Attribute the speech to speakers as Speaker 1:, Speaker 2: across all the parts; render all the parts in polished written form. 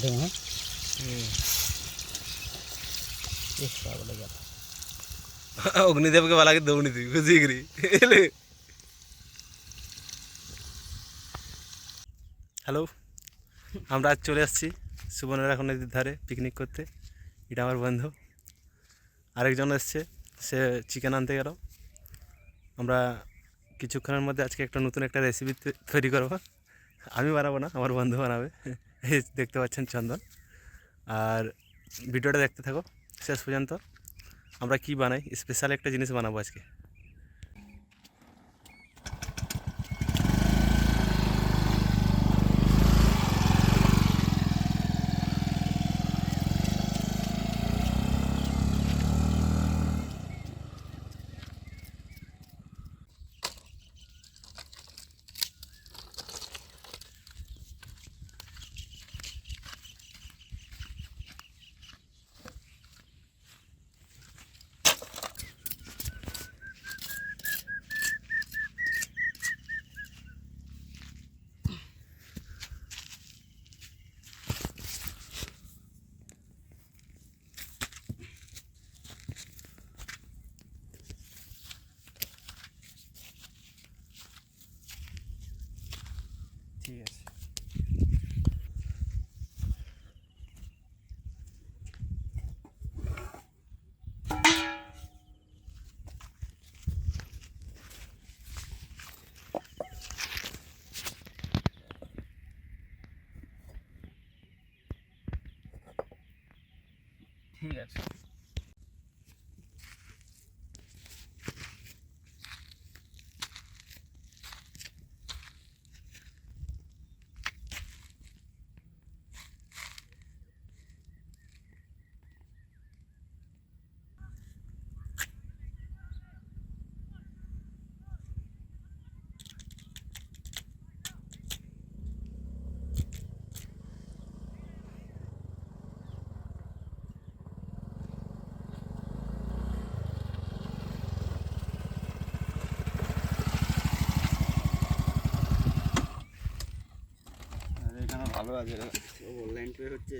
Speaker 1: देंगे एक बोले गया
Speaker 2: অগ্নিদেবকে বালাকে দৌড়নি তুই বুঝি গরি হ্যালো, আমরা আজ চলে আসছি সুবর্ণরেখা নদীর ধারে পিকনিক করতে। এটা আমার বন্ধু, আরেকজন এসছে, সে চিকেন আনতে গেল। আমরা কিছুক্ষণের মধ্যে আজকে একটা নতুন একটা রেসিপি তৈরি করবো। আমি বানাবো না, আমার বন্ধু বানাবে। এই দেখতে পাচ্ছেন চন্দন। আর ভিডিওটা দেখতে থাকো শেষ পর্যন্ত। আমরা কি বানাই, স্পেশাল একটা জিনিস বানাবো আজকে। ঠিক আছে, ঠিক আছে।
Speaker 1: এখানে ভালো আছে, অনলাইন পে হচ্ছে,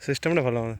Speaker 2: সিস্টেমটা ভালো আমাদের।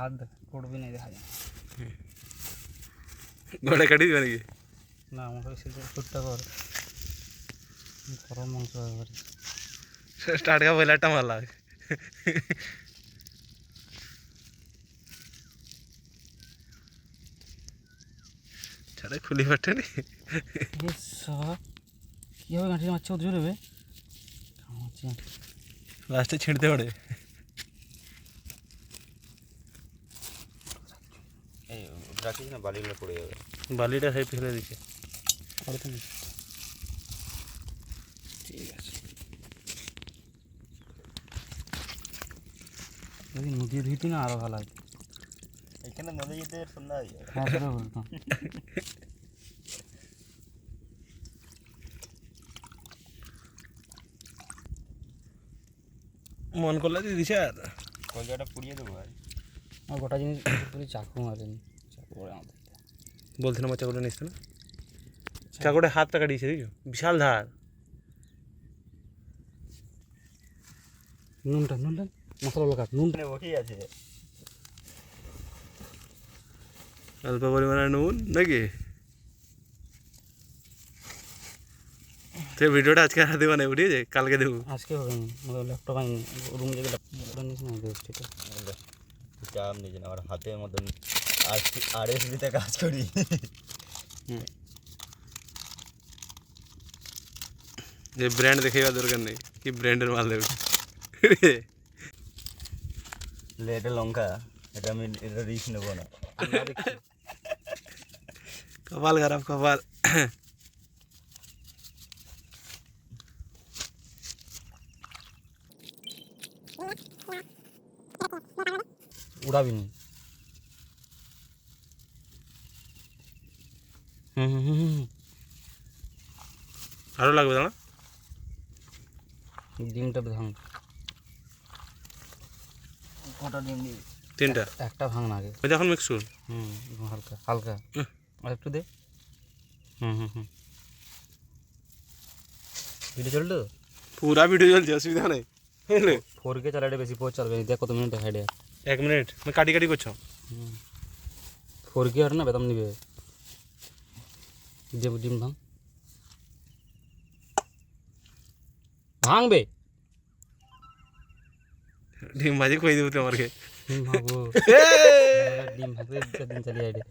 Speaker 1: हाथ कोड भी नहीं देखा जाए
Speaker 2: গোটা কাটি দিবে নাকি?
Speaker 1: না আমাকে সেটা ছোট্টা কর গরম মাংস এবারে
Speaker 2: স্টার্ট কা পয়লাটা মারলা ছাড়ে খুলি পাঠে নি
Speaker 1: সব কীভাবে গাঁটি মারছে অত জোরে হবে
Speaker 2: লাস্টে ছিঁড়তে পারে।
Speaker 1: এই রাখিস না, বালিগুলো পড়ে যাবে।
Speaker 2: বালিটা সেই ফেলে দিচ্ছে।
Speaker 1: ঠিক আছে, যদি নদী ধুইতি না আরও ভালো আছে। এখানে নদী যেতে সন্ধ্যা হয়ে যাবে। হ্যাঁ সেটা বলতাম।
Speaker 2: মন করলে দিয়ে দিছে আর
Speaker 1: কলজাটা পুড়িয়ে দেবো ভাই। আমার গোটা জিনিস পুরো চাকু মারেনি, চাকু করে আমাদের
Speaker 2: বলছিলাম আমার চাকুটা নিস না, চাকুটা হাতটা কাটিয়েছে দেখো, বিশাল ধার।
Speaker 1: নুনটা নুনটা মশলা কাট, নুনটা বসেই আছে,
Speaker 2: অল্প পরিমাণে নুন নাকি? তো ভিডিওটা আজকে রাতে বানাই উঠিয়েছে, কালকে দেবো।
Speaker 1: আজকে হবে না, আমাদের ল্যাপটপ আনি রুম থেকে ল্যাপটপ নিস না ঠিক আছে। চাপ নিয়েছি না, আমার হাতের মতন RSBতে কাজ করি।
Speaker 2: যে ব্র্যান্ড দেখাইবার দরকার নেই, কি ব্র্যান্ডের মাল দেবে।
Speaker 1: এটা লঙ্কা, এটা আমি এটা রিস্ক নেবো না।
Speaker 2: কপাল খারাপ, কপাল।
Speaker 1: উড়াবি নি, হুম হুম হুম হুম।
Speaker 2: আরও লাগবে দাঁড়া।
Speaker 1: ডিমটা ভাঙ, কটা ডিম দিবি?
Speaker 2: 3টা।
Speaker 1: একটা ভাঙ না আগে।
Speaker 2: ওই যে এখন মিক্স করুন।
Speaker 1: হুম, হালকা হালকা আর একটু দে। হুম হুম হুম। ভিডিও চললো?
Speaker 2: পুরা ভিডিও চলছে, অসুবিধা নেই বুঝলে।
Speaker 1: 4K চালালে বেশি পর চালবে, দেখ কত মিনিট হাইডে।
Speaker 2: 1 মিনিট মানে কাটি কাটি করছো।
Speaker 1: 4K আর না বেতন নিবে। যে ডিম ভাঙ, ভাঙবে।
Speaker 2: ডিম ভাজি কই দেবো তোমাকে।
Speaker 1: ডিম ভাঙবো, ডিম ভাঙতে দিন চালিয়ে হাইডে।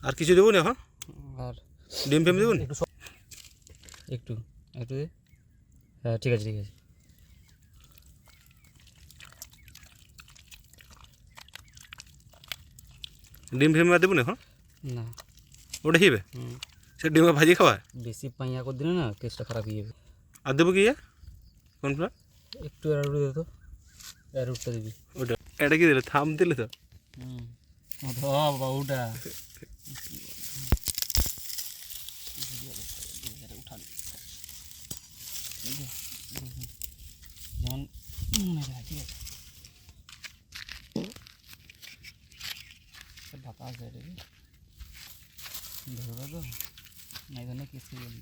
Speaker 2: আর কিছু দেবো না এখন?
Speaker 1: আর
Speaker 2: ডিম ফেম দেবো না?
Speaker 1: একটু একটু দে। হ্যাঁ ঠিক আছে ঠিক আছে।
Speaker 2: ডিম ফেম আর দেবো না এখন?
Speaker 1: না
Speaker 2: ওটা হিবে সে ডিম ভাজি খাওয়া।
Speaker 1: বেশি পাইয়া করে দিলে না টেস্টটা খারাপ হয়ে যাবে।
Speaker 2: আর দেবো কি কর্নফ্লাওয়ার?
Speaker 1: একটু অ্যারোট দে তো, অ্যারোটটা দিবি।
Speaker 2: ওটা এটা কি দিলে? থাম দিলে তো।
Speaker 1: বাবা ওটা যেমন মনে হয়, ঠিক আছে। বাতাস যায় রে, ধরবে তো না, এই জন্য কিছু বলি।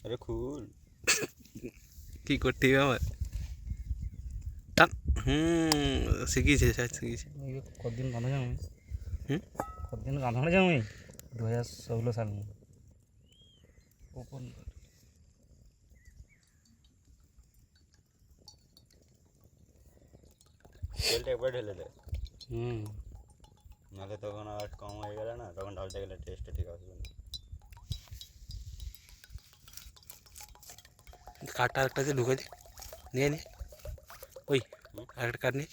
Speaker 3: আরে খুল
Speaker 2: কি করতে হবে আমার? টান। শিখিয়েছে স্যার, শিখিয়েছে।
Speaker 1: কতদিন গাঁধা যাও আমি, কতদিন গাঁধা যাও আমি 2016 সাল में ओपन।
Speaker 3: তেলটা একবার ঢেলে দে,
Speaker 1: হুম
Speaker 3: নাহলে তখন আর কম হয়ে গেলে না, তখন ঢালতে গেলে টেস্টটা ঠিক আসবে না।
Speaker 2: কাঠটা আরেকটা যে ঢুকে দিই, নিয়ে নি ওই আরেকটা কাঠ নিয়ে।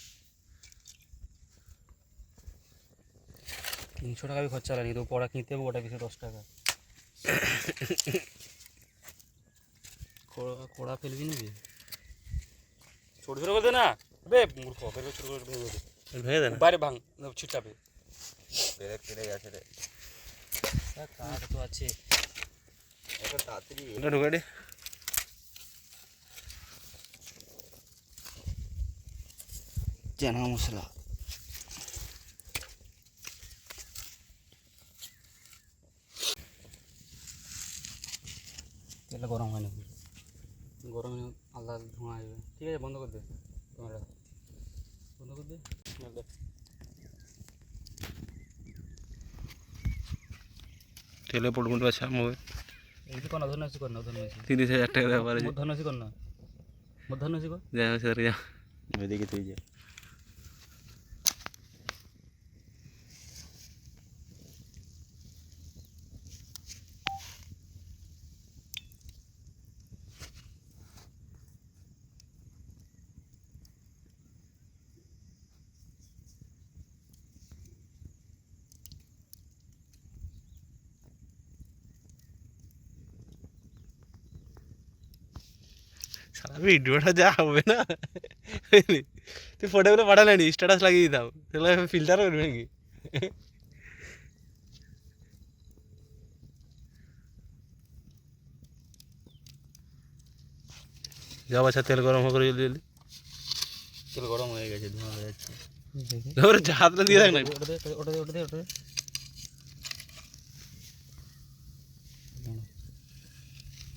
Speaker 1: 300 টাকা भी খরচা লাগেনি তো, পড়া কিনতে হবে ওটা পিছু 10 টাকা। কোড়া ফেলবি নাকি? ছোট ছোট করে দে না বে মূর্খ, বের ছোট ছোট ভেঙে দে,
Speaker 2: ভেঙে দেয় না?
Speaker 1: বাইরে ভাঙ ছিটাবে।
Speaker 3: পেরে পেরে গেছে রে,
Speaker 1: কাঠ তো আছে।
Speaker 3: এটা তাড়াতাড়ি
Speaker 2: ওটা ঢুকে দে।
Speaker 1: চেনা মশলা তেলটা গরম হয় না, গরম হলে আলাদা আলাদা ধোঁয়া আসবে। ঠিক আছে বন্ধ করে দে, ক্যামেরা বন্ধ করে দে।
Speaker 2: তেলে পড়বো তো আচ্ছা মোবাইল
Speaker 1: এমনি কর না, ধন্যবাদ কর না, ধন্যবাদ
Speaker 2: 30,000 টাকা দেওয়া পারে।
Speaker 1: ধন্যবাদ কর না, ধন্যবাদ কর।
Speaker 2: যাই হোক স্যার, যা।
Speaker 3: ওইদিকে তুই যা।
Speaker 2: সারা ভিডিওটা যা হবে না, বুঝলি? তুই ফটোগুলো পাঠালে নি, স্ট্যাটাস লাগিয়ে দিতাম, তাহলে ফিল্টার করবে নাকি? যাও আচ্ছা, তেল গরম করে জলদি জলদি।
Speaker 1: তেল গরম হয়ে গেছে, ধোঁয়া হয়ে যাচ্ছে।
Speaker 2: ওর হাতটা দিয়ে রাখ না।
Speaker 1: ওটা দে ওটা দে ওটা দে ওটা দে।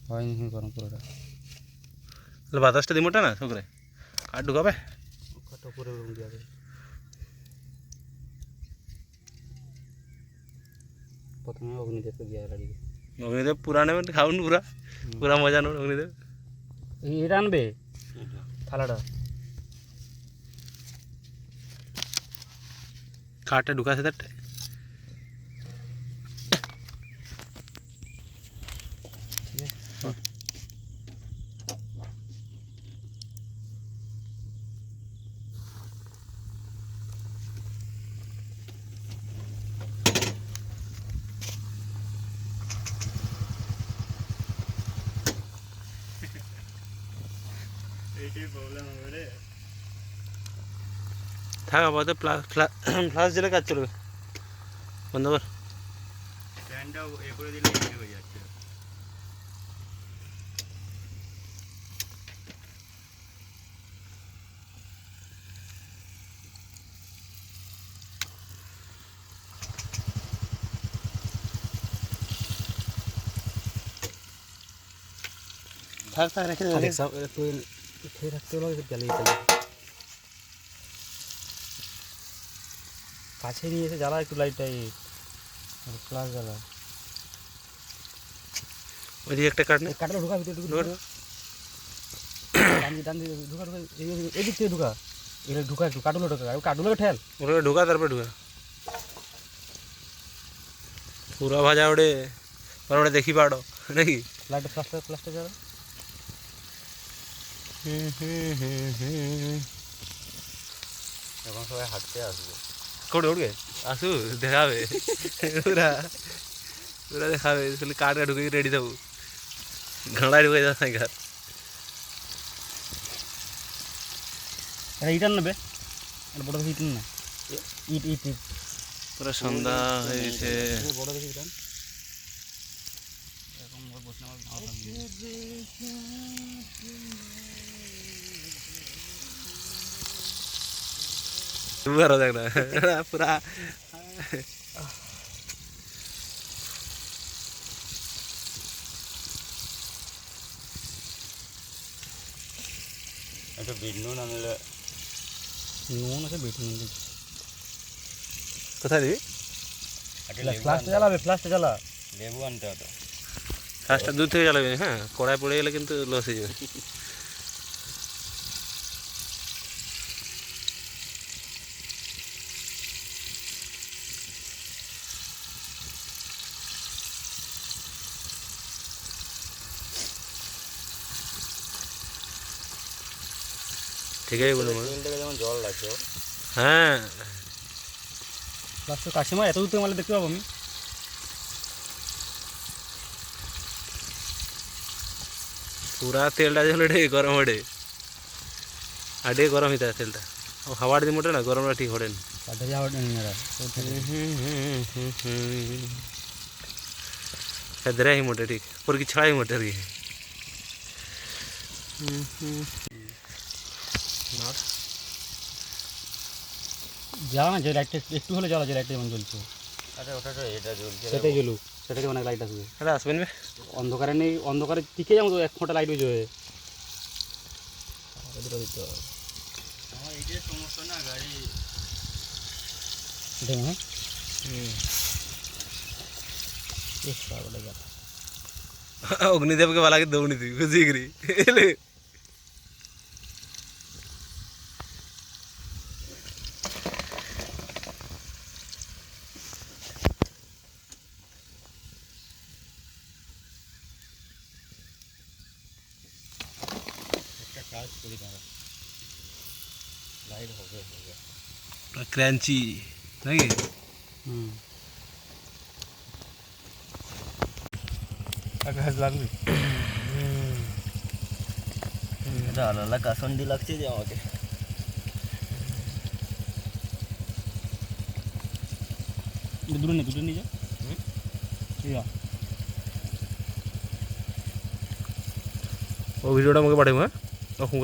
Speaker 1: হয়নি গরম পুরোটা।
Speaker 2: তাহলে বাতাসটা দিই মোটা না সকালে আর ঢুকাবে
Speaker 1: কত উপরে রুম দিয়ে যাবে। প্রথমে অগ্নিদেবকে দিয়ে লাগিয়ে
Speaker 2: অগ্নিদেব পুরা নেবেন খাউন পুরা পুরা মজা নেবেন অগ্নিদেব।
Speaker 1: এটা আনবে থালাটা।
Speaker 2: কাঠটা ঢুকাছে তারটা
Speaker 3: এইটাই প্রবলেম হবে রে।
Speaker 2: থাক আপাতত ফ্লাস দিলে কাজ চলবে বন্ধ কর।
Speaker 3: ফ্যানটা এ করে দিলে ইজি হয়ে যাচ্ছে।
Speaker 2: থাক থাক রেখে
Speaker 1: আরে সব একটু খেয়ে রাখতে হলো জ্বালিয়ে ফেলে। কাছে নিয়ে এসে জ্বালা একটু লাইটটাই প্লাস জ্বালা।
Speaker 2: ওইদিকে একটা কাঠ নেই
Speaker 1: কাঠটা ঢুকা ভিতরে ঢুকা ডান দিয়ে ঢুকা ঢুকা এদিক থেকে ঢুকা। এটা ঢুকা একটু কাটুলো ঢুকা কাটুলোকে ঠেল।
Speaker 2: ওটা ঢুকা তারপরে ঢুকা পুরা ভাজা ওড়ে পরে ওটা দেখি পাড়ো নাকি
Speaker 1: লাইটটা প্লাস্টার জ্বালা।
Speaker 3: এখন সবাই হাঁটতে আসবে।
Speaker 2: কোটে উঠবে আসু দেখাবে পুরা পুরা দেখাবে খালি কাঠটা ঢুকে রেডি থাকবো ঘাড়ায় ঢুকে যাস না ঘর
Speaker 1: এটা ইটার নেবে বড় দেখি ইট না ইট ইট ইট
Speaker 2: পুরা সন্ধ্যা হয়ে গেছে
Speaker 1: বড় দেখি ইটার এরকম বসে আমার ভালো লাগবে।
Speaker 2: পুরা দেখ না পুরা
Speaker 3: একটু বিট নুন আনলে
Speaker 1: নুন আছে বিট নুন দিচ্ছি।
Speaker 2: কোথায় দিবি
Speaker 3: একটা লেবু
Speaker 1: ফ্লাশটা
Speaker 3: আনতে
Speaker 1: জ্বালাবে ফ্লাশটা জ্বালা।
Speaker 3: লেবু আনতে হতো।
Speaker 2: ফার্স্টটা দূর থেকে জ্বালাবি হ্যাঁ কড়াই পড়ে গেলে কিন্তু লস হয়ে যাবে ঠিক আছে বলুন
Speaker 3: তেল থেকে যেমন জল লাগছে
Speaker 2: হ্যাঁ
Speaker 1: ফ্লাশটা কাশিমা এত দূর থেকে মারলে দেখতে পাবো আমি।
Speaker 2: पूरा तेल डाले गरम हो अडे गरम ही तेल हवा दी मोटे ना गरम ठीक हो ही मोटे ठीक पर की छड़ा ही मोटे रही
Speaker 1: জ্বালা না যে লাইটটা একটু হলে জ্বালা যে লাইটটা যেমন জ্বলছে
Speaker 3: আরে ওটা তো এটা জ্বলছে
Speaker 1: সেটাই জ্বলুক সেটাতে অনেক লাইট আসবে।
Speaker 2: अरे आसबेन में
Speaker 1: অন্ধকারে নেই অন্ধকারে টিকে যেমন তো 1 ফোঁটা লাইট হয়ে যাবে।
Speaker 3: আমার এই যে সমস্যা না গাড়ি
Speaker 1: দেখুন হ্যাঁ एक बार बोले जाता
Speaker 2: अग्निदेव के वाला के दौड़ी थी खुशी करी
Speaker 3: একটা কাজ করি দাঁড়া লাইট হবে
Speaker 2: क्रंची नहीं
Speaker 3: এটা আলাদা কাসন্ডি লাগছে যে আমাকে
Speaker 1: दूर नहीं जा ठीक है
Speaker 2: वो वीडियोটা আমাকে পাঠাবো হ্যাঁ তখন